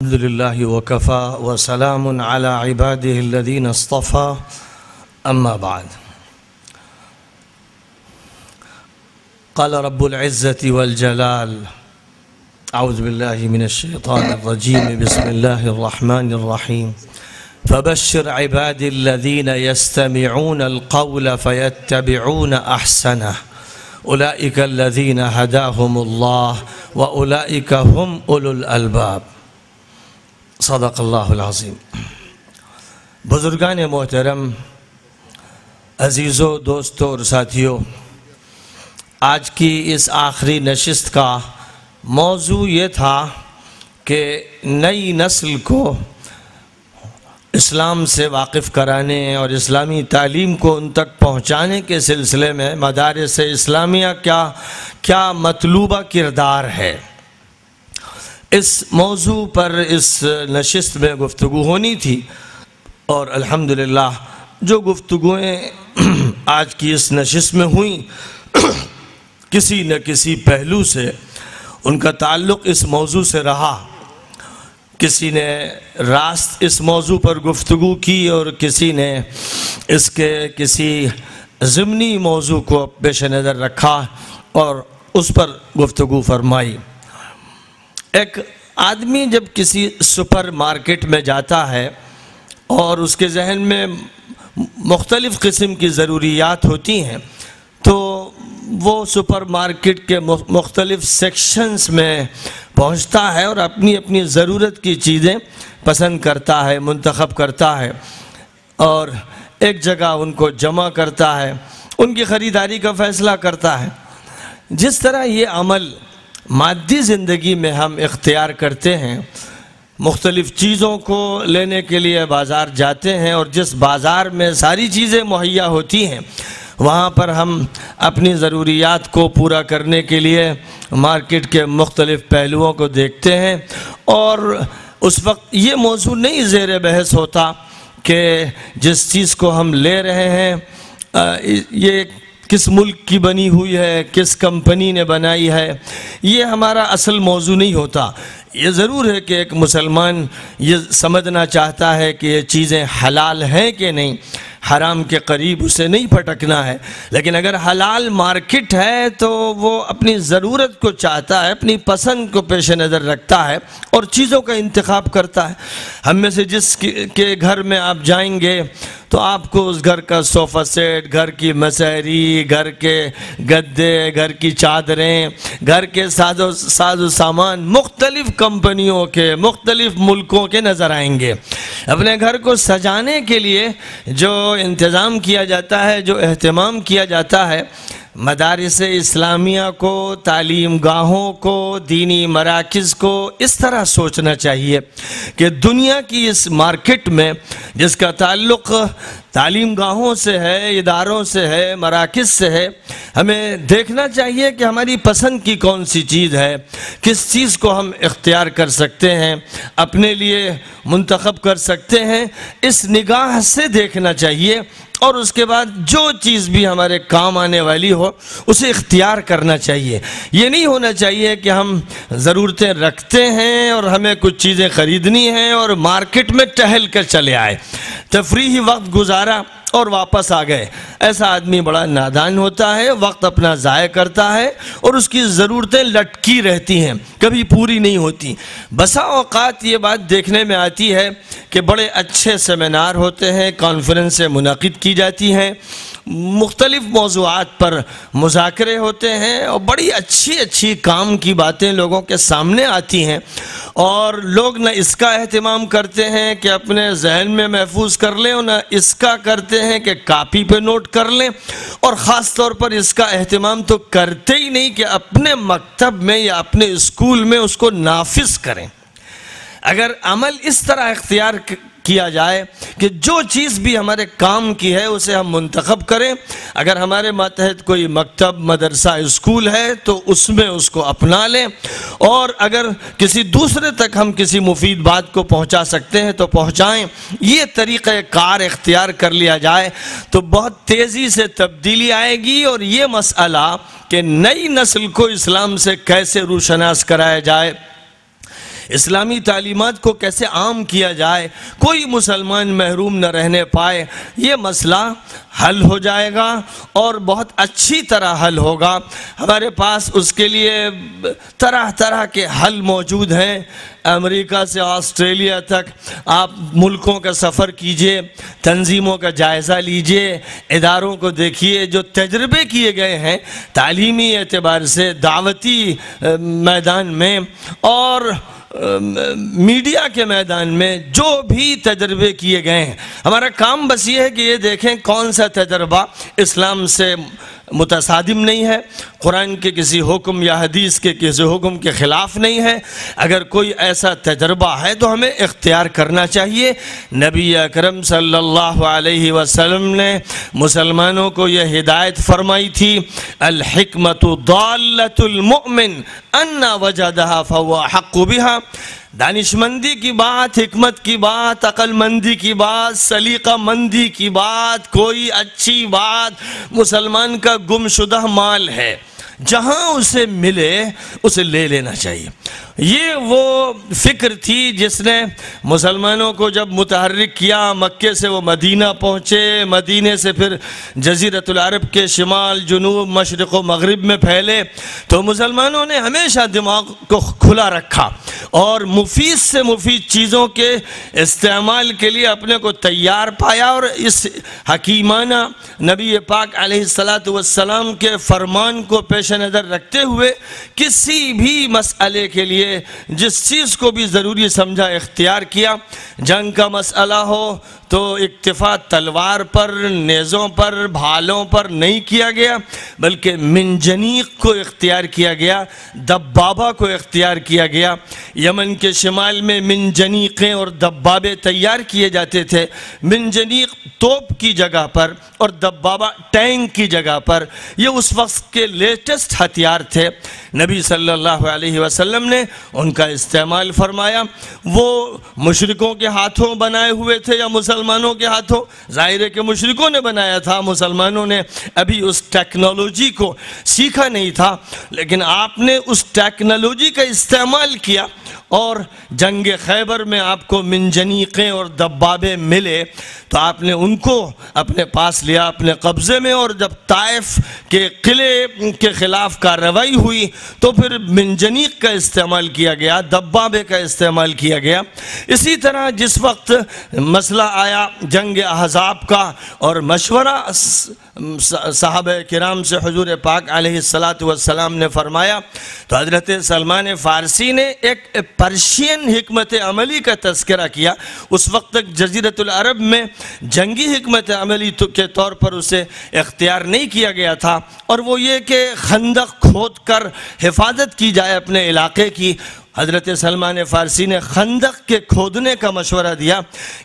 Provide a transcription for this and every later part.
الحمد لله وكفى وسلام على عباده الذين اصطفى أما بعد. قال رب العزة والجلال: أعوذ بالله من الشيطان الرجيم، بسم الله الرحمن الرحيم. فبشر عبادي الذين يستمعون القول فيتبعون أحسنه أولئك الذين هداهم الله وأولئك هم أولو الألباب. صدق اللہ العظیم. بزرگان محترم، عزیزوں، دوستوں اور ساتھیوں، آج کی اس آخری نشست کا موضوع یہ تھا کہ نئی نسل کو اسلام سے واقف کرانے اور اسلامی تعلیم کو ان تک پہنچانے کے سلسلے میں مدارس اسلامیہ کیا مطلوبہ کردار ہے. اس موضوع پر اس نشست میں گفتگو ہونی تھی اور الحمدللہ جو گفتگویں آج کی اس نشست میں ہوئیں کسی نہ کسی پہلو سے ان کا تعلق اس موضوع سے رہا. کسی نے راست اس موضوع پر گفتگو کی اور کسی نے اس کے کسی ضمنی موضوع کو پیش نظر رکھا اور اس پر گفتگو فرمائی. ایک آدمی جب کسی سپر مارکیٹ میں جاتا ہے اور اس کے ذہن میں مختلف قسم کی ضروریات ہوتی ہیں تو وہ سپر مارکیٹ کے مختلف سیکشنز میں پہنچتا ہے اور اپنی اپنی ضرورت کی چیزیں پسند کرتا ہے، منتخب کرتا ہے اور ایک جگہ ان کو جمع کرتا ہے، ان کی خریداری کا فیصلہ کرتا ہے. جس طرح یہ عمل مادی زندگی میں ہم اختیار کرتے ہیں، مختلف چیزوں کو لینے کے لیے بازار جاتے ہیں اور جس بازار میں ساری چیزیں مہیا ہوتی ہیں وہاں پر ہم اپنی ضروریات کو پورا کرنے کے لیے مارکیٹ کے مختلف پہلوؤں کو دیکھتے ہیں اور اس وقت یہ موضوع نہیں زیر بحث ہوتا کہ جس چیز کو ہم لے رہے ہیں یہ کس ملک کی بنی ہوئی ہے، کس کمپنی نے بنائی ہے. یہ ہمارا اصل موضوع نہیں ہوتا. یہ ضرور ہے کہ ایک مسلمان یہ سمجھنا چاہتا ہے کہ یہ چیزیں حلال ہیں کہ نہیں، حرام کے قریب اسے نہیں پھٹکنا ہے. لیکن اگر حلال مارکیٹ ہے تو وہ اپنی ضرورت کو چاہتا ہے، اپنی پسند کو پیش نظر رکھتا ہے اور چیزوں کا انتخاب کرتا ہے. ہم میں سے جس کے گھر میں آپ جائیں گے تو آپ کو اس گھر کا صوفہ سیٹ، گھر کی مسہری، گھر کے گدے، گھر کی چادریں، گھر کے ساز و سامان مختلف کمپنیوں کے، مختلف ملکوں کے نظر آئیں گے. اپنے گھر کو سجانے کے لیے جو انتظام کیا جاتا ہے، جو اہتمام کیا جاتا ہے، مدارس اسلامیہ کو، تعلیم گاہوں کو، دینی مراکز کو اس طرح سوچنا چاہیے کہ دنیا کی اس مارکیٹ میں جس کا تعلق تعلیم گاہوں سے ہے، اداروں سے ہے، مراکز سے ہے، ہمیں دیکھنا چاہیے کہ ہماری پسند کی کون سی چیز ہے، کس چیز کو ہم اختیار کر سکتے ہیں، اپنے لیے منتخب کر سکتے ہیں. اس نگاہ سے دیکھنا چاہیے اور اس کے بعد جو چیز بھی ہمارے کام آنے والی ہو اسے اختیار کرنا چاہیے. یہ نہیں ہونا چاہیے کہ ہم ضرورتیں رکھتے ہیں اور ہمیں کچھ چیزیں خریدنی ہیں اور مارکیٹ میں ٹہل کر چلے آئے، تفریحی وقت گزارا اور واپس آ گئے. ایسا آدمی بڑا نادان ہوتا ہے، وقت اپنا ضائع کرتا ہے اور اس کی ضرورتیں لٹکی رہتی ہیں، کبھی پوری نہیں ہوتی. بسا اوقات یہ بات دیکھنے میں آتی ہے کہ بڑے اچھے سیمینار ہوتے ہیں، کانفرنسیں منعقد کی جاتی ہیں، مختلف موضوعات پر مذاکرے ہوتے ہیں اور بڑی اچھی کام کی باتیں لوگوں کے سامنے آتی ہیں اور لوگ نہ اس کا اہتمام کرتے ہیں کہ اپنے ذہن میں محفوظ کر لیں اور نہ اس کا کرتے ہیں کہ کاپی پہ نوٹ کر لیں اور خاص طور پر اس کا اہتمام تو کرتے ہی نہیں کہ اپنے مکتب میں یا اپنے اسکول میں اس کو نافذ کریں. اگر عمل اس طرح اختیار کیا جائے کہ جو چیز بھی ہمارے کام کی ہے اسے ہم منتخب کریں، اگر ہمارے ماتحت کوئی مکتب، مدرسہ، اسکول ہے تو اس میں اس کو اپنا لیں اور اگر کسی دوسرے تک ہم کسی مفید بات کو پہنچا سکتے ہیں تو پہنچائیں. یہ طریقہ کار اختیار کر لیا جائے تو بہت تیزی سے تبدیلی آئے گی اور یہ مسئلہ کہ نئی نسل کو اسلام سے کیسے روشناس کرایا جائے، اسلامی تعلیمات کو کیسے عام کیا جائے، کوئی مسلمان محروم نہ رہنے پائے، یہ مسئلہ حل ہو جائے گا اور بہت اچھی طرح حل ہوگا۔ ہمارے پاس اس کے لیے طرح طرح کے حل موجود ہیں۔ امریکہ سے آسٹریلیا تک آپ ملکوں کا سفر کیجئے، تنظیموں کا جائزہ لیجئے، اداروں کو دیکھیے جو تجربے کیے گئے ہیں تعلیمی اعتبار سے، دعوتی میدان میں اور میڈیا کے میدان میں جو بھی تجربے کیے گئے ہیں۔ ہمارا کام بس یہ ہے کہ یہ دیکھیں کون سا تجربہ اسلام سے متصادم نہیں ہے، قرآن کے کسی حکم یا حدیث کے کسی حکم کے خلاف نہیں ہے۔ اگر کوئی ایسا تجربہ ہے تو ہمیں اختیار کرنا چاہیے۔ نبی اکرم صلی اللہ علیہ وسلم نے مسلمانوں کو یہ ہدایت فرمائی تھی، الحکمت ضالۃ المؤمن انا وجدہا فہو احق بہا۔ دانشمندی کی بات، حکمت کی بات، عقل مندی کی بات، سلیقہ مندی کی بات، کوئی اچھی بات مسلمان کا گم شدہ مال ہے، جہاں اسے ملے اسے لے لینا چاہیے۔ یہ وہ فکر تھی جس نے مسلمانوں کو جب متحرک کیا، مکے سے وہ مدینہ پہنچے، مدینے سے پھر جزیرۃ العرب کے شمال، جنوب، مشرق و مغرب میں پھیلے، تو مسلمانوں نے ہمیشہ دماغ کو کھلا رکھا اور مفید سے مفید چیزوں کے استعمال کے لیے اپنے کو تیار پایا، اور اس حکیمانہ نبی پاک علیہ السلام کے فرمان کو پیش نظر رکھتے ہوئے کسی بھی مسئلے کے لیے جس چیز کو بھی ضروری سمجھا اختیار کیا۔ جنگ کا مسئلہ ہو تو اکتفا تلوار پر، نیزوں پر، بھالوں پر نہیں کیا گیا، بلکہ منجنیق کو اختیار کیا گیا، دبابہ کو اختیار کیا گیا۔ یمن کے شمال میں منجنیقیں اور دبابے تیار کیے جاتے تھے، منجنیق توپ کی جگہ پر اور دبابہ ٹینک کی جگہ پر۔ یہ اس وقت کے لیٹسٹ ہتھیار تھے۔ نبی صلی اللہ علیہ وسلم نے ان کا استعمال فرمایا۔ وہ مشرکوں کے ہاتھوں بنائے ہوئے تھے یا مسلمانوں کے ہاتھوں؟ ظاہر ہے کہ مشرکوں نے بنایا تھا، مسلمانوں نے ابھی اس ٹیکنالوجی کو سیکھا نہیں تھا، لیکن آپ نے اس ٹیکنالوجی کا استعمال کیا اور جنگ خیبر میں آپ کو منجنیقیں اور دبابے ملے تو آپ نے ان کو اپنے پاس لیا، اپنے قبضے میں، اور جب طائف کے قلعے کے خلاف کارروائی ہوئی تو پھر منجنیق کا استعمال کیا گیا، دبابے کا استعمال کیا گیا۔ اسی طرح جس وقت مسئلہ آیا جنگ احزاب کا اور مشورہ صحابہ کرام سے حضور پاک علیہ السلام نے فرمایا تو حضرت سلمان فارسی نے ایک پرشین حکمت عملی کا تذکرہ کیا۔ اس وقت تک جزیرۃ العرب میں جنگی حکمت عملی کے طور پر اسے اختیار نہیں کیا گیا تھا، اور وہ یہ کہ خندق کھود کر حفاظت کی جائے اپنے علاقے کی۔ حضرت سلمان فارسی نے خندق کے کھودنے کا مشورہ دیا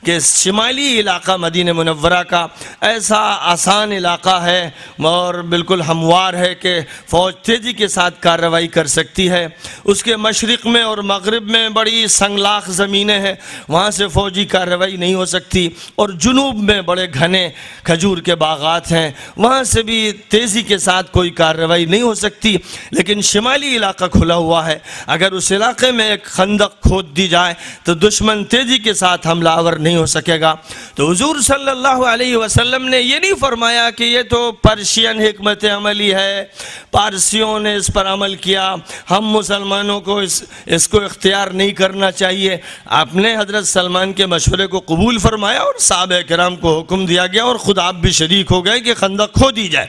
کہ شمالی علاقہ مدینہ منورہ کا ایسا آسان علاقہ ہے اور بالکل ہموار ہے کہ فوج تیزی کے ساتھ کارروائی کر سکتی ہے۔ اس کے مشرق میں اور مغرب میں بڑی سنگلاخ زمینیں ہیں، وہاں سے فوجی کارروائی نہیں ہو سکتی، اور جنوب میں بڑے گھنے کھجور کے باغات ہیں، وہاں سے بھی تیزی کے ساتھ کوئی کارروائی نہیں ہو سکتی، لیکن شمالی علاقہ کھلا ہوا ہے، اگر اس علاقے میں ایک خندق کھود دی جائے تو دشمن تیزی کے ساتھ حملہ آور نہیں ہو سکے گا۔ تو حضور صلی اللہ علیہ وسلم نے یہ نہیں فرمایا کہ یہ تو پرشین حکمت عملی ہے، پارسیوں نے اس پر عمل کیا، ہم مسلمانوں کو اس کو اختیار نہیں کرنا چاہیے۔ آپ نے حضرت سلمان کے مشورے کو قبول فرمایا اور صحابہ کرام کو حکم دیا گیا، اور خود آپ بھی شریک ہو گئے کہ خندق کھودی جائے۔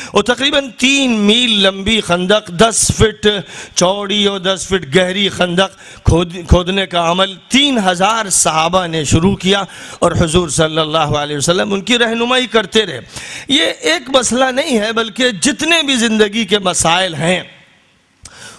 اور تقریباً 3 میل لمبی خندق، 10 فٹ چوڑی اور 10 فٹ گہری خندق کھودنے کا عمل 3000 صحابہ نے شروع کیا، اور حضور صلی اللہ علیہ وسلم ان کی رہنمائی کرتے رہے۔ یہ ایک مسئلہ نہیں ہے، بلکہ جتنے بھی زندگی کے مسائل ہیں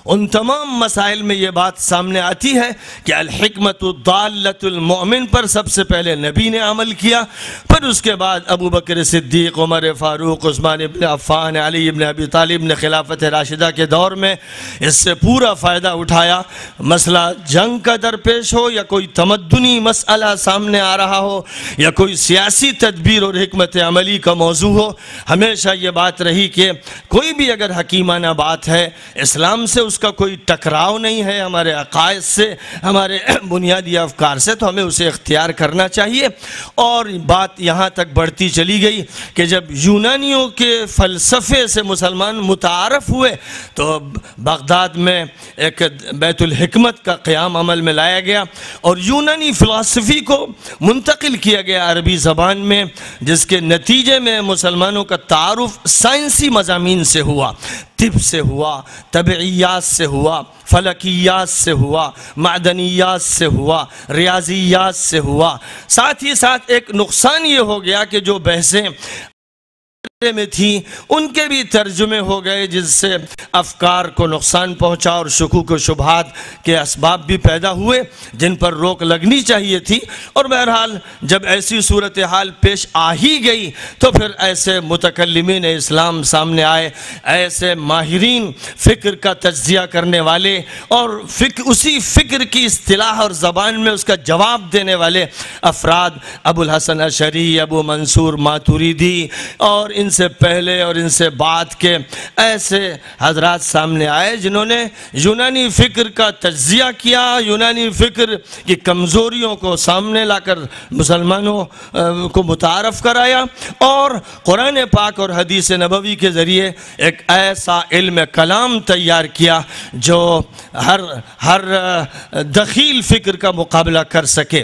ان تمام مسائل میں یہ بات سامنے آتی ہے کہ الحکمت ضالۃ المؤمن پر سب سے پہلے نبی نے عمل کیا، پھر اس کے بعد ابو بکر صدیق، عمر فاروق، عثمان ابن عفان، علی ابن ابی طالب نے خلافت راشدہ کے دور میں اس سے پورا فائدہ اٹھایا۔ مسئلہ جنگ کا درپیش ہو یا کوئی تمدنی مسئلہ سامنے آ رہا ہو یا کوئی سیاسی تدبیر اور حکمت عملی کا موضوع ہو، ہمیشہ یہ بات رہی کہ کوئی بھی اگر حکیمانہ بات ہے اسلام سے اس کا کوئی ٹکراؤ نہیں ہے ہمارے عقائد سے، ہمارے بنیادی افکار سے، تو ہمیں اسے اختیار کرنا چاہیے۔ اور بات یہاں تک بڑھتی چلی گئی کہ جب یونانیوں کے فلسفے سے مسلمان متعارف ہوئے تو بغداد میں ایک بیت الحکمت کا قیام عمل میں لایا گیا اور یونانی فلسفی کو منتقل کیا گیا عربی زبان میں، جس کے نتیجے میں مسلمانوں کا تعارف سائنسی مضامین سے ہوا، طب سے ہوا، طبعیات سے ہوا، فلکیات سے ہوا، معدنیات سے ہوا، ریاضیات سے ہوا۔ ساتھ ہی ساتھ ایک نقصان یہ ہو گیا کہ جو بحثیں میں تھی ان کے بھی ترجمے ہو گئے، جس سے افکار کو نقصان پہنچا اور شکوک و شبہات کے اسباب بھی پیدا ہوئے جن پر روک لگنی چاہیے تھی۔ اور بہرحال جب ایسی صورتحال پیش آ ہی گئی تو پھر ایسے متکلمین اسلام سامنے آئے، ایسے ماہرین فکر کا تجزیہ کرنے والے اور اسی فکر کی اصطلاح اور زبان میں اس کا جواب دینے والے افراد، ابو الحسن اشعری، ابو منصور ماتوریدی اور ان سے پہلے اور ان سے بعد کے ایسے حضرات سامنے آئے جنہوں نے یونانی فکر کا تجزیہ کیا، یونانی فکر کی کمزوریوں کو سامنے لا کر مسلمانوں کو متعارف کرایا اور قرآن پاک اور حدیث نبوی کے ذریعے ایک ایسا علم کلام تیار کیا جو ہر دخیل فکر کا مقابلہ کر سکے۔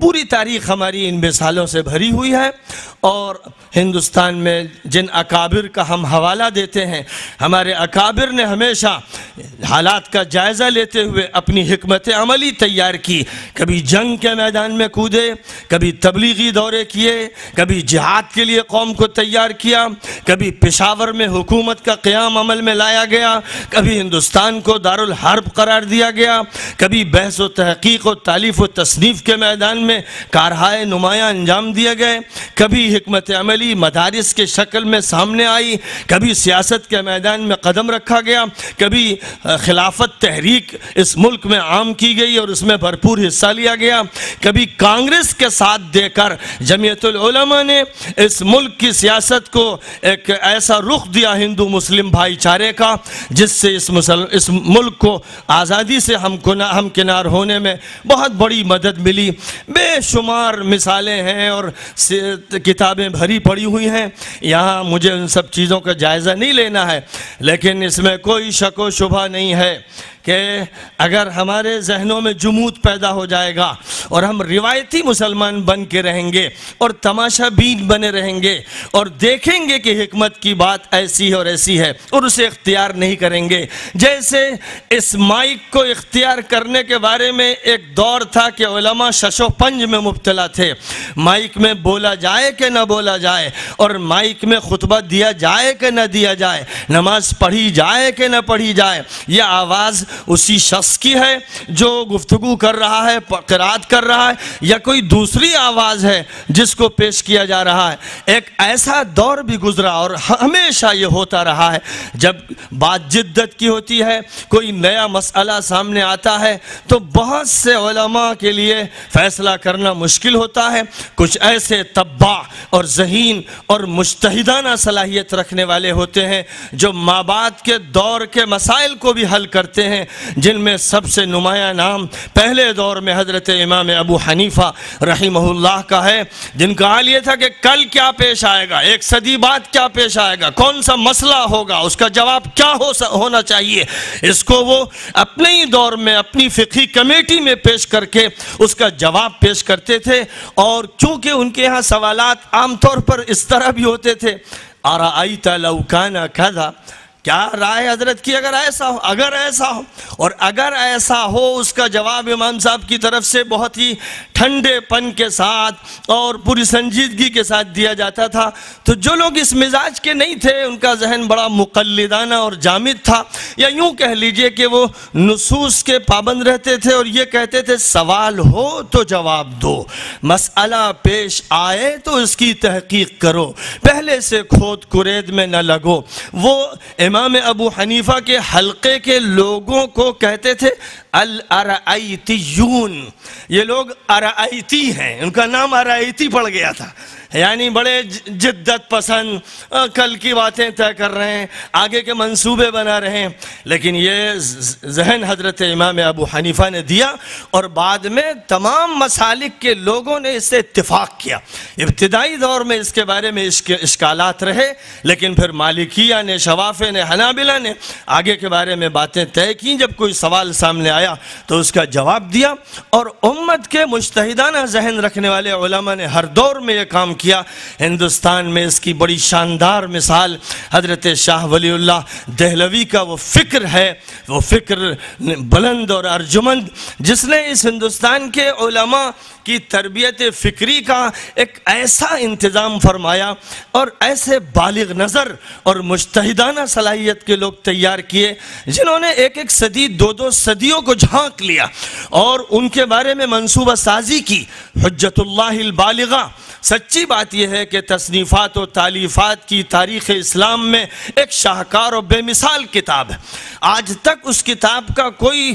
پوری تاریخ ہماری ان مثالوں سے بھری ہوئی ہے اور ہندوستان میں جن اکابر کا ہم حوالہ دیتے ہیں، ہمارے اکابر نے ہمیشہ حالات کا جائزہ لیتے ہوئے اپنی حکمت عملی تیار کی، کبھی جنگ کے میدان میں کودے، کبھی تبلیغی دورے کیے، کبھی جہاد کے لیے قوم کو تیار کیا، کبھی پشاور میں حکومت کا قیام عمل میں لایا گیا، کبھی ہندوستان کو دارالحرب قرار دیا گیا، کبھی بحث و تحقیق و تالیف و تصنیف کے میدان میں کارہائے نمایاں انجام دیے گئے، کبھی حکمت عملی مدارس کے شکل میں سامنے آئی، کبھی سیاست کے میدان میں قدم رکھا گیا، کبھی خلافت تحریک اس ملک میں عام کی گئی اور اس میں بھرپور حصہ لیا گیا، کبھی کانگریس کے ساتھ دے کر جمعیت العلماء نے اس ملک کی سیاست کو ایک ایسا رخ دیا ہندو مسلم بھائی چارے کا جس سے اس ملک کو آزادی سے ہمکنار ہونے میں بہت بڑی مدد ملی۔ بے شمار مثالیں ہیں اور کتابیں بھری پڑی ہوئی ہیں، یہاں مجھے ان سب چیزوں کا جائزہ نہیں لینا ہے، لیکن اس میں کوئی شک و شبہ نہیں ہے کہ اگر ہمارے ذہنوں میں جمود پیدا ہو جائے گا اور ہم روایتی مسلمان بن کے رہیں گے اور تماشا بین بنے رہیں گے اور دیکھیں گے کہ حکمت کی بات ایسی اور ایسی ہے اور اسے اختیار نہیں کریں گے، جیسے اس مائک کو اختیار کرنے کے بارے میں ایک دور تھا کہ علماء شش و پنج میں مبتلا تھے، مائک میں بولا جائے کہ نہ بولا جائے اور مائک میں خطبہ دیا جائے کہ نہ دیا جائے، نماز پڑھی جائے کہ نہ پڑھی جائے، یہ آواز اسی شخص کی ہے جو گفتگو کر رہا ہے، قرات کر رہا ہے، یا کوئی دوسری آواز ہے جس کو پیش کیا جا رہا ہے۔ ایک ایسا دور بھی گزرا اور ہمیشہ یہ ہوتا رہا ہے، جب بات جدت کی ہوتی ہے، کوئی نیا مسئلہ سامنے آتا ہے تو بہت سے علماء کے لیے فیصلہ کرنا مشکل ہوتا ہے، کچھ ایسے تباہ اور ذہین اور مجتہدانہ صلاحیت رکھنے والے ہوتے ہیں جو مابعد کے دور کے مسائل کو بھی حل کرتے ہیں، جن میں سب سے نمایاں نام پہلے دور میں حضرت امام ابو حنیفہ رحمہ اللہ کا ہے، جن کا حال یہ تھا کہ کل کیا پیش آئے گا، ایک صدی بعد کیا پیش آئے گا، کون سا مسئلہ ہوگا، اس کا جواب کیا ہونا چاہیے، اس کو وہ اپنے ہی دور میں اپنی فقہی کمیٹی میں پیش کر کے اس کا جواب پیش کرتے تھے۔ اور چونکہ ان کے ہاں سوالات عام طور پر اس طرح بھی ہوتے تھے، ارائیت لو کان کذا، کیا رائے حضرت کی اگر ایسا ہو، اگر ایسا ہو، اور اگر ایسا ہو اس کا جواب امام صاحب کی طرف سے بہت ہی ٹھنڈے پن کے ساتھ اور پوری سنجیدگی کے ساتھ دیا جاتا تھا۔ تو جو لوگ اس مزاج کے نہیں تھے، ان کا ذہن بڑا مقلدانہ اور جامد تھا، یا یوں کہہ لیجئے کہ وہ نصوص کے پابند رہتے تھے اور یہ کہتے تھے سوال ہو تو جواب دو، مسئلہ پیش آئے تو اس کی تحقیق کرو، پہلے سے کھود کرید میں نہ لگو۔ وہ امام ابو حنیفہ کے حلقے کے لوگوں کو کہتے تھے الارائیتیون، یہ لوگ ارائیتی ہیں، ان کا نام ارائیتی پڑ گیا تھا، یعنی بڑے جدت پسند، کل کی باتیں طے کر رہے ہیں، آگے کے منصوبے بنا رہے ہیں، لیکن یہ ذہن حضرت امام ابو حنیفہ نے دیا اور بعد میں تمام مسالک کے لوگوں نے اس سے اتفاق کیا۔ ابتدائی دور میں اس کے بارے میں اشکالات رہے، لیکن پھر مالکیہ نے، شوافع نے، حنابلہ نے آگے کے بارے میں باتیں طے کی۔ جب کوئی سوال سامنے آیا تو اس کا جواب دیا، اور امت کے مجتہدانہ ذہن رکھنے والے علماء نے ہر دور میں یہ کام کیا۔ ہندوستان میں اس کی بڑی شاندار مثال حضرت شاہ ولی اللہ دہلوی کا وہ فکر ہے، وہ فکر بلند اور ارجمند، جس نے اس ہندوستان کے علماء کی تربیت فکری کا ایک ایسا انتظام فرمایا اور ایسے بالغ نظر اور مجتہدانہ صلاحیت کے لوگ تیار کیے، جنہوں نے ایک ایک صدی، دو صدیوں کو جھانک لیا اور ان کے بارے میں منصوبہ سازی کی۔ حجت اللہ البالغہ، سچی بات یہ ہے کہ تصنیفات و تالیفات کی تاریخ اسلام میں ایک شاہکار اور بے مثال کتاب ہے۔ آج تک اس کتاب کا کوئی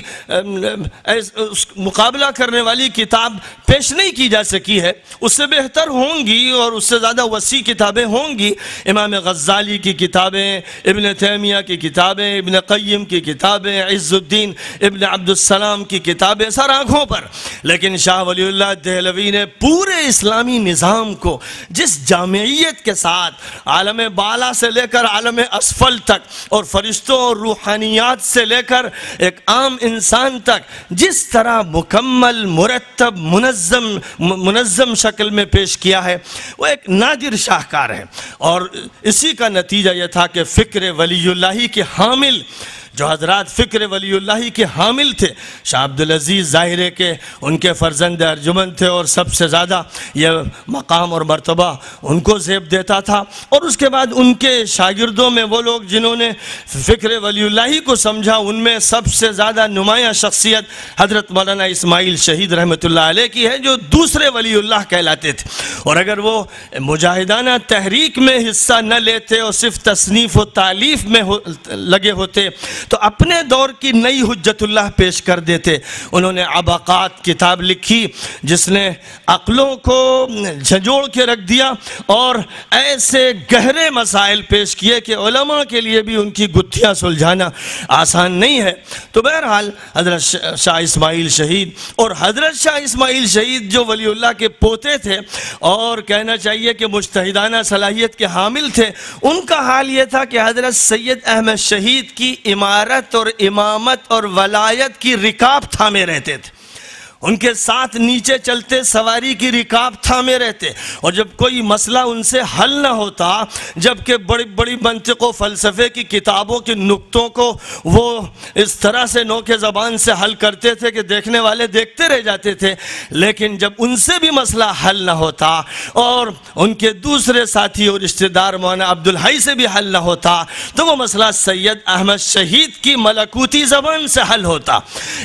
مقابلہ کرنے والی کتاب پیش نہیں کی جا سکی ہے۔ اس سے بہتر ہوں گی اور اس سے زیادہ وسیع کتابیں ہوں گی، امام غزالی کی کتابیں، ابن تیمیہ کی کتابیں، ابن قیم کی کتابیں، عز الدین ابن عبد السلام کی کتابیں، سر آنکھوں پر، لیکن شاہ ولی اللہ دہلوی نے پورے اسلامی نظام کو جس جامعیت کے ساتھ عالم بالا سے لے کر عالم اسفل تک اور فرشتوں اور روحانیات سے لے کر ایک عام انسان تک جس طرح مکمل، مرتب، منظم شکل میں پیش کیا ہے، وہ ایک نادر شاہکار ہے۔ اور اسی کا نتیجہ یہ تھا کہ فکر ولی اللہ کے حامل، جو حضرات فکر ولی اللہ کے حامل تھے، شاہ عبدالعزیز ظاہرے کے ان کے فرزند ارجمند تھے، اور سب سے زیادہ یہ مقام اور مرتبہ ان کو زیب دیتا تھا۔ اور اس کے بعد ان کے شاگردوں میں وہ لوگ جنہوں نے فکر ولی اللہ کو سمجھا، ان میں سب سے زیادہ نمایاں شخصیت حضرت مولانا اسماعیل شہید رحمۃ اللہ علیہ کی ہے، جو دوسرے ولی اللہ کہلاتے تھے۔ اور اگر وہ مجاہدانہ تحریک میں حصہ نہ لیتے اور صرف تصنیف و تالیف میں لگے ہوتے تو اپنے دور کی نئی حجت اللہ پیش کر دیتے۔ انہوں نے عبقات کتاب لکھی جس نے عقلوں کو جھنجھوڑ کے رکھ دیا اور ایسے گہرے مسائل پیش کیے کہ علماء کے لیے بھی ان کی گتھیاں سلجھانا آسان نہیں ہے۔ تو بہرحال حضرت شاہ اسماعیل شہید، اور حضرت شاہ اسماعیل شہید جو ولی اللہ کے پوتے تھے اور کہنا چاہیے کہ مجتہدانہ صلاحیت کے حامل تھے، ان کا حال یہ تھا کہ حضرت سید احمد شہید کی امارت اور امامت اور ولایت کی رکاب تھامے رہتے تھے۔ ان کے ساتھ نیچے چلتے سواری کی رکاب تھامے رہتے، اور جب کوئی مسئلہ ان سے حل نہ ہوتا، جبکہ بڑی بڑی منطق و فلسفے کی کتابوں کے نقطوں کو وہ اس طرح سے نوک زبان سے حل کرتے تھے کہ دیکھنے والے دیکھتے رہ جاتے تھے، لیکن جب ان سے بھی مسئلہ حل نہ ہوتا اور ان کے دوسرے ساتھی اور رشتہ دار مولانا عبدالحی سے بھی حل نہ ہوتا، تو وہ مسئلہ سید احمد شہید کی ملکوتی زبان سے حل ہوتا،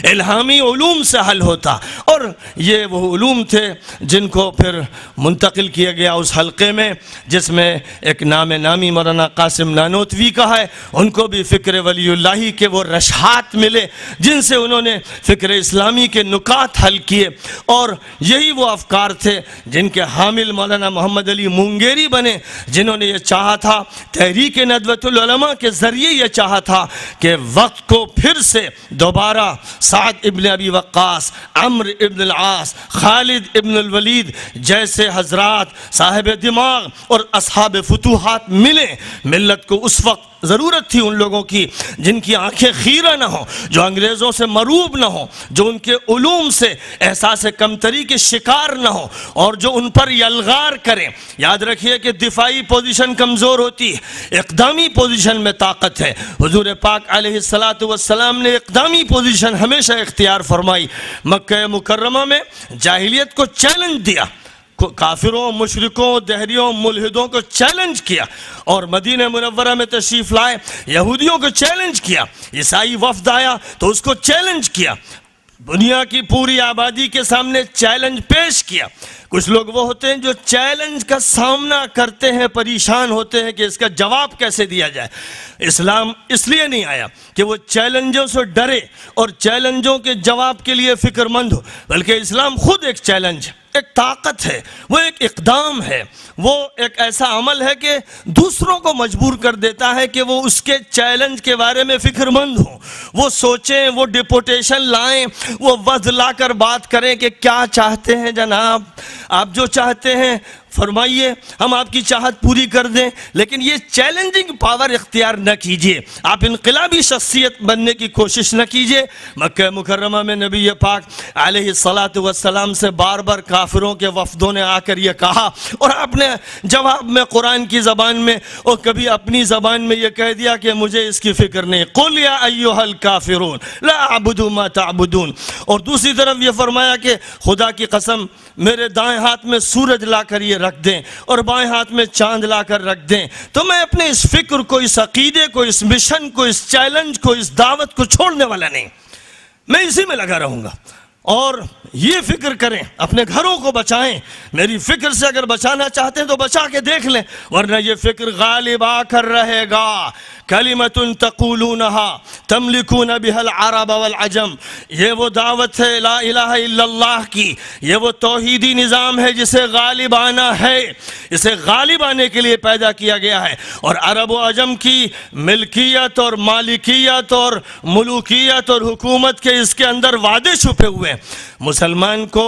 الہامی علوم سے حل ہوتا۔ اور یہ وہ علوم تھے جن کو پھر منتقل کیا گیا اس حلقے میں، جس میں ایک نام نامی مولانا قاسم نانوتوی کا ہے۔ ان کو بھی فکر ولی اللہ کے وہ رشحات ملے جن سے انہوں نے فکر اسلامی کے نکات حل کیے، اور یہی وہ افکار تھے جن کے حامل مولانا محمد علی مونگیری بنے، جنہوں نے یہ چاہا تھا، تحریک ندوۃ العلماء کے ذریعے یہ چاہا تھا کہ وقت کو پھر سے دوبارہ سعد ابن ابی وقاص، عمرو ابن العاص، خالد ابن الولید جیسے حضرات صاحب دماغ اور اصحاب فتوحات ملیں۔ ملت کو اس وقت ضرورت تھی ان لوگوں کی جن کی آنکھیں خیرہ نہ ہوں، جو انگریزوں سے مروب نہ ہوں، جو ان کے علوم سے احساس کمتری کے شکار نہ ہوں، اور جو ان پر یلغار کریں۔ یاد رکھیے کہ دفاعی پوزیشن کمزور ہوتی ہے، اقدامی پوزیشن میں طاقت ہے۔ حضور پاک علیہ السلام نے اقدامی پوزیشن ہمیشہ اختیار فرمائی۔ مکہ مکرمہ میں جاہلیت کو چیلنج دیا، کافروں، مشرکوں، دہریوں، ملحدوں کو چیلنج کیا، اور مدینہ منورہ میں تشریف لائے یہودیوں کو چیلنج کیا، عیسائی وفد آیا تو اس کو چیلنج کیا، دنیا کی پوری آبادی کے سامنے چیلنج پیش کیا۔ کچھ لوگ وہ ہوتے ہیں جو چیلنج کا سامنا کرتے ہیں، پریشان ہوتے ہیں کہ اس کا جواب کیسے دیا جائے۔ اسلام اس لیے نہیں آیا کہ وہ چیلنجوں سے ڈرے اور چیلنجوں کے جواب کے لیے فکر مند ہو، بلکہ اسلام خود ایک چیلنج ہے، ایک طاقت ہے، وہ ایک اقدام ہے، وہ ایک ایسا عمل ہے کہ دوسروں کو مجبور کر دیتا ہے کہ وہ اس کے چیلنج کے بارے میں فکر مند ہوں، وہ سوچیں، وہ ڈپوٹیشن لائیں، وہ وفد لا کر بات کریں کہ کیا چاہتے ہیں جناب، آپ جو چاہتے ہیں فرمائیے، ہم آپ کی چاہت پوری کر دیں، لیکن یہ چیلنجنگ پاور اختیار نہ کیجئے، آپ انقلابی شخصیت بننے کی کوشش نہ کیجئے۔ مکہ مکرمہ میں نبی پاک علیہ السلام سے بار بار کافروں کے وفدوں نے آ کر یہ کہا، اور آپ نے جواب میں قرآن کی زبان میں اور کبھی اپنی زبان میں یہ کہہ دیا کہ مجھے اس کی فکر نہیں، قُلْ يَا أَيُّهَا الْكَافِرُونَ لَا أَعْبُدُ مَا تَعْبُدُونَ۔ اور دوسری طرف یہ فرمایا کہ خدا کی قسم میرے دائیں ہاتھ میں سورج لا کر یہ رکھ دیں اور بائیں ہاتھ میں چاند لا کر رکھ دیں تو میں اپنے اس فکر کو، اس عقیدے کو، اس مشن کو، اس چیلنج کو، اس دعوت کو چھوڑنے والا نہیں، میں اسی میں لگا رہوں گا۔ اور یہ فکر کریں، اپنے گھروں کو بچائیں، میری فکر سے اگر بچانا چاہتے ہیں تو بچا کے دیکھ لیں، ورنہ یہ فکر غالب آ کر رہے گا۔ کلمۃ تقولونہا تملکون بها العرب والعجم، یہ وہ دعوت ہے لا الہ الا اللہ کی، یہ وہ توحیدی نظام ہے جسے غالب آنا ہے، اسے غالب آنے کے لیے پیدا کیا گیا ہے، اور عرب و عجم کی ملکیت اور مالکیت اور ملوکیت اور حکومت کے اس کے اندر وعدے چھپے ہوئے ہیں۔ مسلمان کو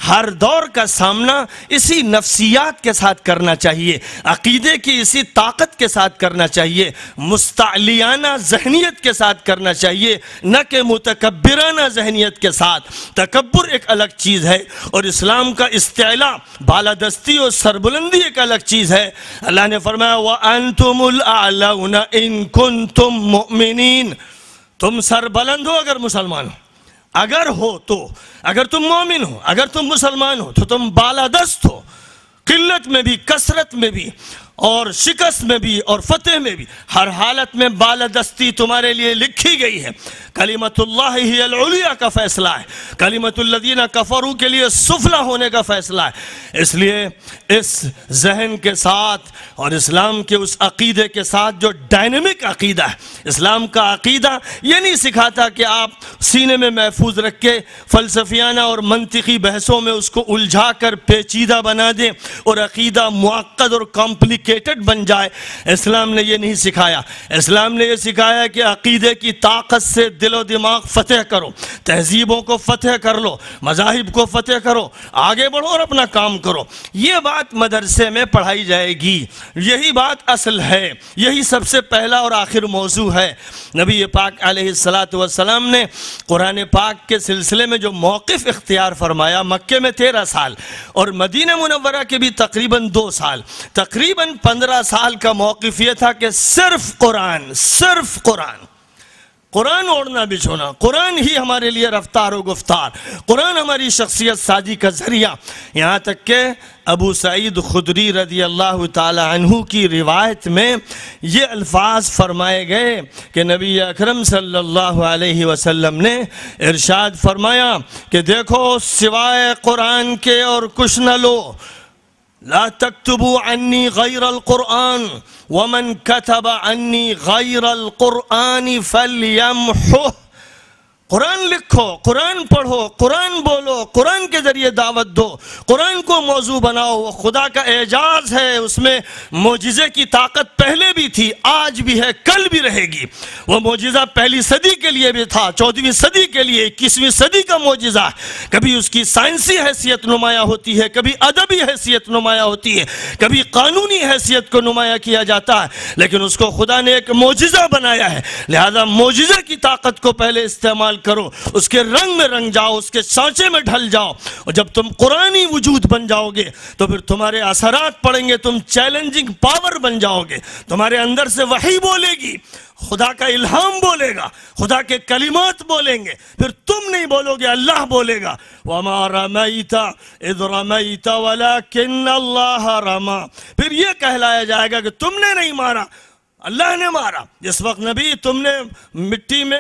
ہر دور کا سامنا اسی نفسیات کے ساتھ کرنا چاہیے، عقیدے کی اسی طاقت کے ساتھ کرنا چاہیے، مستعلیانہ ذہنیت کے ساتھ کرنا چاہیے، نہ کہ متکبرانہ ذہنیت کے ساتھ۔ تکبر ایک الگ چیز ہے اور اسلام کا استعلاء، بالادستی اور سربلندی ایک الگ چیز ہے۔ اللہ نے فرمایا وَأَنْتُمُ الْأَعْلَوْنَ إِن كُنْتُم مُؤْمِنِينَ، تم سربلند ہو اگر مسلمان ہو، اگر ہو تو، اگر تم مومن ہو، اگر تم مسلمان ہو تو تم بالادست ہو، قلت میں بھی، کثرت میں بھی، اور شکست میں بھی اور فتح میں بھی، ہر حالت میں بالادستی تمہارے لیے لکھی گئی ہے۔ کلمۃ اللہ ہی العلیٰ کا فیصلہ ہے، کلمۃ الذین کفروا کے لیے سفلی ہونے کا فیصلہ ہے۔ اس لیے اس ذہن کے ساتھ اور اسلام کے اس عقیدے کے ساتھ جو ڈائنمک عقیدہ ہے، اسلام کا عقیدہ یہ نہیں سکھاتا کہ آپ سینے میں محفوظ رکھ کے فلسفیانہ اور منطقی بحثوں میں اس کو الجھا کر پیچیدہ بنا دیں اور عقیدہ معقد اور کمپلیکیٹڈ بن جائے۔ اسلام نے یہ نہیں سکھایا، اسلام نے یہ سکھایا کہ عقیدے کی طاقت سے دل و دماغ فتح کرو، تہذیبوں کو فتح کر لو، مذاہب کو فتح کرو، آگے بڑھو اور اپنا کام کرو۔ یہ بات مدرسے میں پڑھائی جائے گی، یہی بات اصل ہے، یہی سب سے پہلا اور آخر موضوع ہے۔ نبی پاک علیہ السلام نے قرآن پاک کے سلسلے میں جو موقف اختیار فرمایا، مکے میں 13 سال اور مدینہ منورہ کے بھی تقریباً 2 سال، تقریباً 15 سال کا موقف یہ تھا کہ صرف قرآن، صرف قرآن، قرآن اوڑھنا بچھونا، قرآن ہی ہمارے لیے رفتار و گفتار، قرآن ہماری شخصیت سازی کا ذریعہ۔ یہاں تک کہ ابو سعید خدری رضی اللہ تعالی عنہ کی روایت میں یہ الفاظ فرمائے گئے کہ نبی اکرم صلی اللہ علیہ وسلم نے ارشاد فرمایا کہ دیکھو سوائے قرآن کے اور کچھ نہ لو، لا تكتبوا عني غير القرآن ومن كتب عني غير القرآن فليمحه، قرآن لکھو، قرآن پڑھو، قرآن بولو، قرآن کے ذریعے دعوت دو، قرآن کو موضوع بناؤ، وہ خدا کا اعجاز ہے، اس میں معجزے کی طاقت پہلے بھی تھی، آج بھی ہے، کل بھی رہے گی۔ وہ معجزہ پہلی صدی کے لیے بھی تھا، 14ویں صدی کے لیے، 21ویں صدی کا معجزہ ہے۔ کبھی اس کی سائنسی حیثیت نمایاں ہوتی ہے، کبھی ادبی حیثیت نمایاں ہوتی ہے، کبھی قانونی حیثیت کو نمایاں کیا جاتا ہے، لیکن اس کو خدا نے ایک معجزہ بنایا ہے۔ لہذا معجزے کی طاقت کو پہلے استعمال کرو، اس کے رنگ میں رنگ جاؤ، اس کے سانچے میں ڈھل جاؤ، اور جب تم قرآنی وجود بن جاؤ گے تو پھر تمہارے اثرات پڑیں گے، تم چیلنجنگ پاور بن جاؤ گے، تمہارے اندر سے وحی بولے گی، خدا کا الہام بولے گا، خدا کے کلمات بولیں گے، پھر تم نہیں بولو گے، اللہ بولے گا۔ وَمَا رَمَيْتَ إِذْ رَمَيْتَ وَلَكِنَّ اللَّهَ رَمَى، پھر یہ کہلایا جائے گا کہ تم نے نہیں مارا، اللہ نے مارا۔ جس وقت نبی تم نے مٹی میں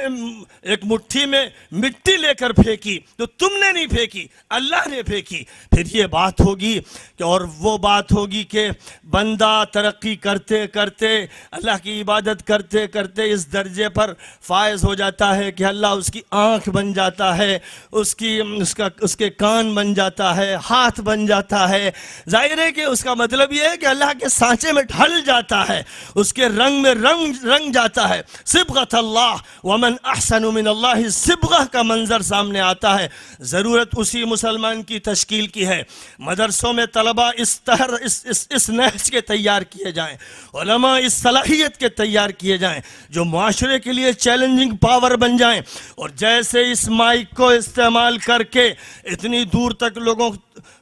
ایک مٹھی میں مٹی لے کر پھینکی تو تم نے نہیں پھینکی، اللہ نے پھینکی۔ پھر یہ بات ہوگی کہ اور وہ بات ہوگی کہ بندہ ترقی کرتے کرتے اللہ کی عبادت کرتے کرتے اس درجے پر فائز ہو جاتا ہے کہ اللہ اس کی آنکھ بن جاتا ہے، اس کے کان بن جاتا ہے، ہاتھ بن جاتا ہے۔ ظاہر ہے کہ اس کا مطلب یہ ہے کہ اللہ کے سانچے میں ڈھل جاتا ہے، اس کے رنگ میں رنگ جاتا ہے۔ صبغۃ اللہ ومن احسن من اللہ صبغہ کا منظر سامنے آتا ہے۔ ضرورت اسی مسلمان کی تشکیل کی ہے۔ مدرسوں میں طلبہ اس نہج کے تیار کیے جائیں، علماء اس صلاحیت کے تیار کیے جائیں جو معاشرے کے لیے چیلنجنگ پاور بن جائیں، اور جیسے اس مائک کو استعمال کر کے اتنی دور تک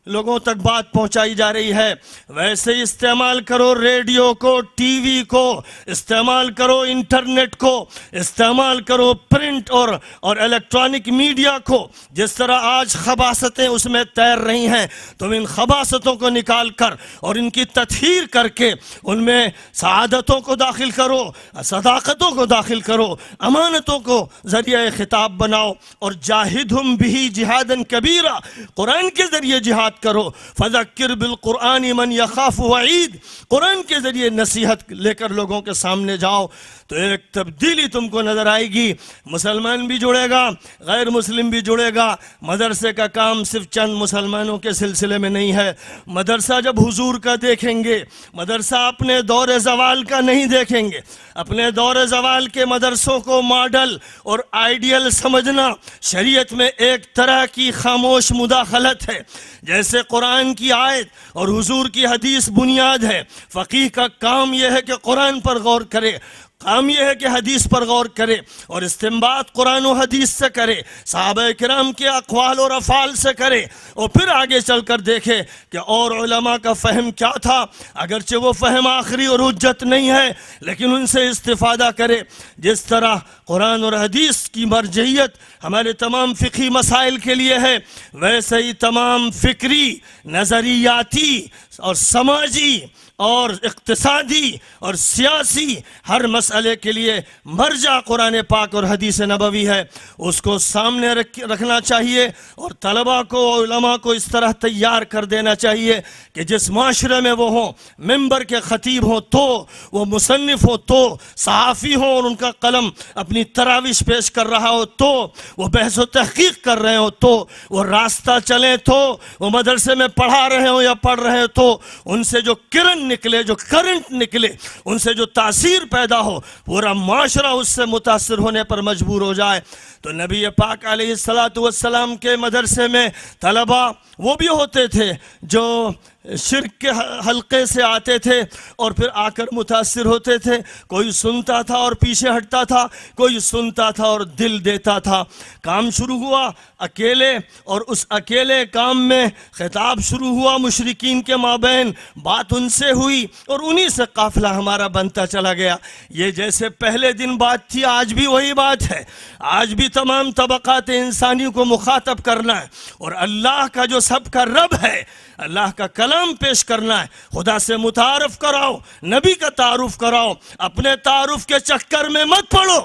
لوگوں تک بات پہنچائی جا رہی ہے، ویسے استعمال کرو ریڈیو کو، ٹی وی کو، استعمال کرو انٹرنیٹ کو، استعمال کرو پرنٹ اور الیکٹرانک میڈیا کو۔ جس طرح آج خباثتیں اس میں تیر رہی ہیں، تم ان خباثتوں کو نکال کر اور ان کی تطہیر کر کے ان میں سعادتوں کو داخل کرو، صداقتوں کو داخل کرو، امانتوں کو ذریعہ خطاب بناؤ، اور جاہدہم بہ جہادا کبیرا، قرآن کے ذریعے جہاد کرو۔ فذکر بالقرآن من یخاف وعید، قرآن کے ذریعے نصیحت لے کر لوگوں کے سامنے جاؤ تو ایک تبدیلی تم کو نظر آئے گی۔ مسلمان بھی جڑے گا، غیر مسلم بھی جڑے گا۔ مدرسے کا کام صرف چند مسلمانوں کے سلسلے میں نہیں ہے۔ مدرسہ جب حضور کا دیکھیں گے، مدرسہ اپنے دور زوال کا نہیں دیکھیں گے۔ اپنے دور زوال کے مدرسوں کو ماڈل اور آئیڈیل سمجھنا شریعت میں ایک طرح کی خاموش مداخلت ہے۔ جیسے قرآن کی آیت اور حضور کی حدیث بنیاد ہے، فقیہ کا کام یہ ہے کہ قرآن پر غور کرے، کام یہ ہے کہ حدیث پر غور کرے اور استنباط قرآن و حدیث سے کرے، صحابہ کرام کے اقوال اور افعال سے کرے، اور پھر آگے چل کر دیکھے کہ اور علماء کا فہم کیا تھا، اگرچہ وہ فہم آخری اور حجت نہیں ہے لیکن ان سے استفادہ کرے۔ جس طرح قرآن اور حدیث کی مرجعیت ہمارے تمام فقہی مسائل کے لیے ہے، ویسے ہی تمام فکری، نظریاتی اور سماجی اور اقتصادی اور سیاسی ہر مسئلے کے لیے مرجع قرآن پاک اور حدیث نبوی ہے۔ اس کو سامنے رکھنا چاہیے اور طلباء کو، علماء کو اس طرح تیار کر دینا چاہیے کہ جس معاشرے میں وہ ہوں، ممبر کے خطیب ہوں تو، وہ مصنف ہو تو، صحافی ہوں اور ان کا قلم اپنی تراویش پیش کر رہا ہو تو، وہ بحث و تحقیق کر رہے ہو تو، وہ راستہ چلیں تو، وہ مدرسے میں پڑھا رہے ہوں یا پڑھ رہے ہو تو، ان سے جو کرن نکلے، جو کرنٹ نکلے، ان سے جو تاثیر پیدا ہو، پورا معاشرہ اس سے متاثر ہونے پر مجبور ہو جائے۔ تو نبی پاک علیہ السلام کے مدرسے میں طلباء وہ بھی ہوتے تھے جو شرک کے حلقے سے آتے تھے اور پھر آ کر متاثر ہوتے تھے۔ کوئی سنتا تھا اور پیچھے ہٹتا تھا، کوئی سنتا تھا اور دل دیتا تھا۔ کام شروع ہوا اکیلے، اور اس اکیلے کام میں خطاب شروع ہوا مشرکین کے مابین، بات ان سے ہوئی اور انہی سے قافلہ ہمارا بنتا چلا گیا۔ یہ جیسے پہلے دن بات تھی، آج بھی وہی بات ہے۔ آج بھی تمام طبقات انسانی کو مخاطب کرنا ہے اور اللہ کا جو سب کا رب ہے، اللہ کا کلام پیش کرنا ہے۔ خدا سے متعارف کراؤ، نبی کا تعارف کراؤ، اپنے تعارف کے چکر میں مت پڑو،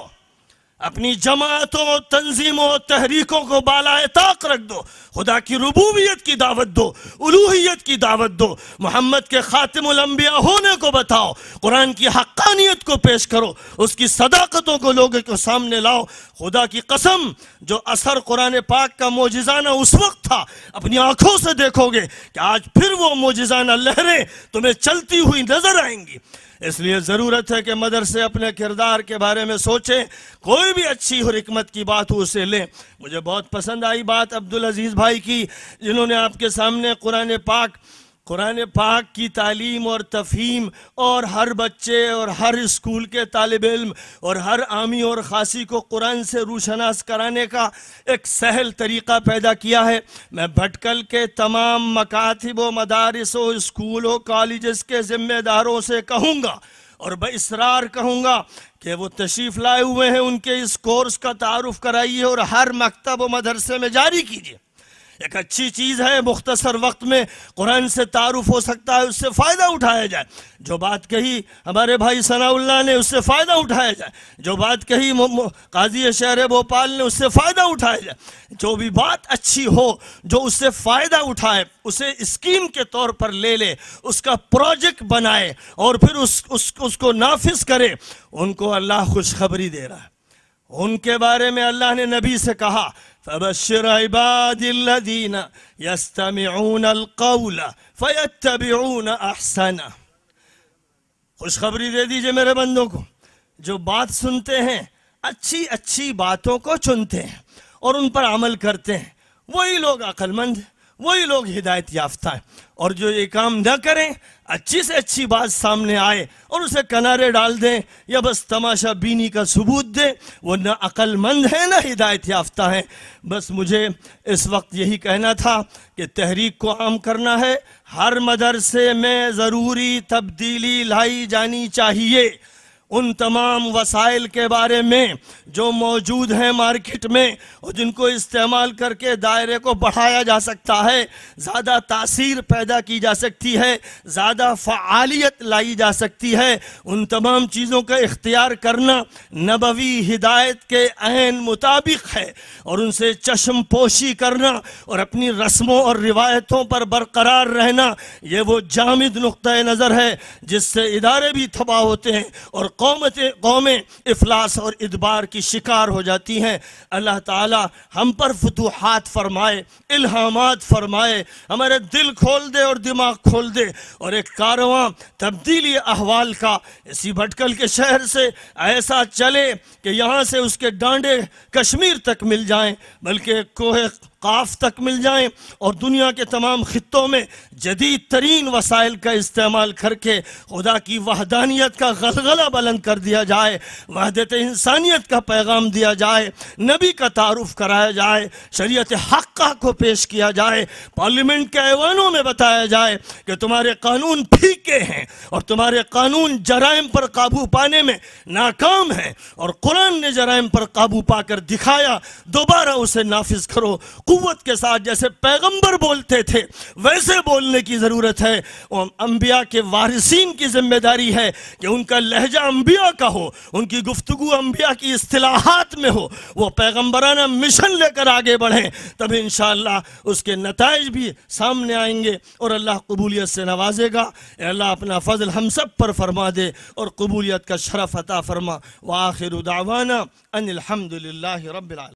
اپنی جماعتوں، تنظیموں، تحریکوں کو بالائے طاق رکھ دو، خدا کی ربوبیت کی دعوت دو، الوہیت کی دعوت دو، محمد کے خاتم الانبیاء ہونے کو بتاؤ، قرآن کی حقانیت کو پیش کرو، اس کی صداقتوں کو لوگوں کے سامنے لاؤ۔ خدا کی قسم، جو اثر قرآن پاک کا معجزانہ اس وقت تھا، اپنی آنکھوں سے دیکھو گے کہ آج پھر وہ معجزانہ لہریں تمہیں چلتی ہوئی نظر آئیں گی۔ اس لیے ضرورت ہے کہ مدرسے اپنے کردار کے بارے میں سوچیں، کوئی بھی اچھی اور حکمت کی بات ہو اسے لیں۔ مجھے بہت پسند آئی بات عبدالعزیز بھائی کی، جنہوں نے آپ کے سامنے قرآن پاک کی تعلیم اور تفہیم اور ہر بچے اور ہر اسکول کے طالب علم اور ہر عامی اور خاصی کو قرآن سے روشناس کرانے کا ایک سہل طریقہ پیدا کیا ہے۔ میں بھٹکل کے تمام مکاتب و مدارس و اسکول و کالجز کے ذمہ داروں سے کہوں گا اور باصرار کہوں گا کہ وہ تشریف لائے ہوئے ہیں، ان کے اس کورس کا تعارف کرائیے اور ہر مکتب و مدرسے میں جاری کیجیے۔ ایک اچھی چیز ہے، مختصر وقت میں قرآن سے تعارف ہو سکتا ہے، اس سے فائدہ اٹھایا جائے۔ جو بات کہی ہمارے بھائی ثناء اللہ نے، اس سے فائدہ اٹھایا جائے۔ جو بات کہی قاضی شہر بھوپال نے، اس سے فائدہ اٹھایا جائے۔ جو بھی بات اچھی ہو، جو اس سے فائدہ اٹھائے، اسے اسکیم کے طور پر لے لے، اس کا پروجیکٹ بنائے اور پھر اس کو نافذ کرے۔ ان کو اللہ خوشخبری دے رہا ہے۔ ان کے بارے میں اللہ نے نبی سے کہا فَبَشِّرْ عِبَادِ الَّذِينَ يَسْتَمِعُونَ الْقَوْلَ فَيَتَّبِعُونَ أَحْسَنَهُ۔ خوشخبری دے دیجئے میرے بندوں کو، جو بات سنتے ہیں، اچھی اچھی باتوں کو چنتے ہیں اور ان پر عمل کرتے ہیں، وہی لوگ عقل مند ہیں، وہی لوگ ہدایت یافتہ ہیں۔ اور جو یہ کام نہ کریں، اچھی سے اچھی بات سامنے آئے اور اسے کنارے ڈال دیں یا بس تماشا بینی کا ثبوت دیں، وہ نہ عقل مند ہیں نہ ہدایت یافتہ ہیں۔ بس مجھے اس وقت یہی کہنا تھا کہ تحریک کو عام کرنا ہے، ہر مدرسے میں ضروری تبدیلی لائی جانی چاہیے۔ ان تمام وسائل کے بارے میں جو موجود ہیں مارکیٹ میں اور جن کو استعمال کر کے دائرے کو بڑھایا جا سکتا ہے، زیادہ تاثیر پیدا کی جا سکتی ہے، زیادہ فعالیت لائی جا سکتی ہے، ان تمام چیزوں کا اختیار کرنا نبوی ہدایت کے عین مطابق ہے، اور ان سے چشم پوشی کرنا اور اپنی رسموں اور روایتوں پر برقرار رہنا، یہ وہ جامد نقطہ نظر ہے جس سے ادارے بھی تباہ ہوتے ہیں اور قومیں افلاس اور ادبار کی شکار ہو جاتی ہیں۔ اللہ تعالی ہم پر فتوحات فرمائے، الہامات فرمائے، ہمارے دل کھول دے اور دماغ کھول دے، اور ایک کارواں تبدیلی احوال کا اسی بھٹکل کے شہر سے ایسا چلے کہ یہاں سے اس کے ڈانڈے کشمیر تک مل جائیں، بلکہ کوہ قاف تک مل جائیں، اور دنیا کے تمام خطوں میں جدید ترین وسائل کا استعمال کر کے خدا کی وحدانیت کا غلغلہ بلند کر دیا جائے، وحدت انسانیت کا پیغام دیا جائے، نبی کا تعارف کرایا جائے، شریعت حقہ کو پیش کیا جائے، پارلیمنٹ کے ایوانوں میں بتایا جائے کہ تمہارے قانون پھیکے ہیں اور تمہارے قانون جرائم پر قابو پانے میں ناکام ہیں، اور قرآن نے جرائم پر قابو پا کر دکھایا، دوبارہ اسے نافذ کرو قوت کے ساتھ۔ جیسے پیغمبر بولتے تھے ویسے بولنے کی ضرورت ہے۔ انبیاء کے وارثین کی ذمہ داری ہے کہ ان کا لہجہ انبیاء کا ہو، ان کی گفتگو انبیاء کی اصطلاحات میں ہو، وہ پیغمبرانہ مشن لے کر آگے بڑھیں، تب انشاءاللہ اس کے نتائج بھی سامنے آئیں گے اور اللہ قبولیت سے نوازے گا۔ اے اللہ اپنا فضل ہم سب پر فرما دے اور قبولیت کا شرف عطا فرما۔ وآخر دعوانا ان الحمدللہ رب العالمین۔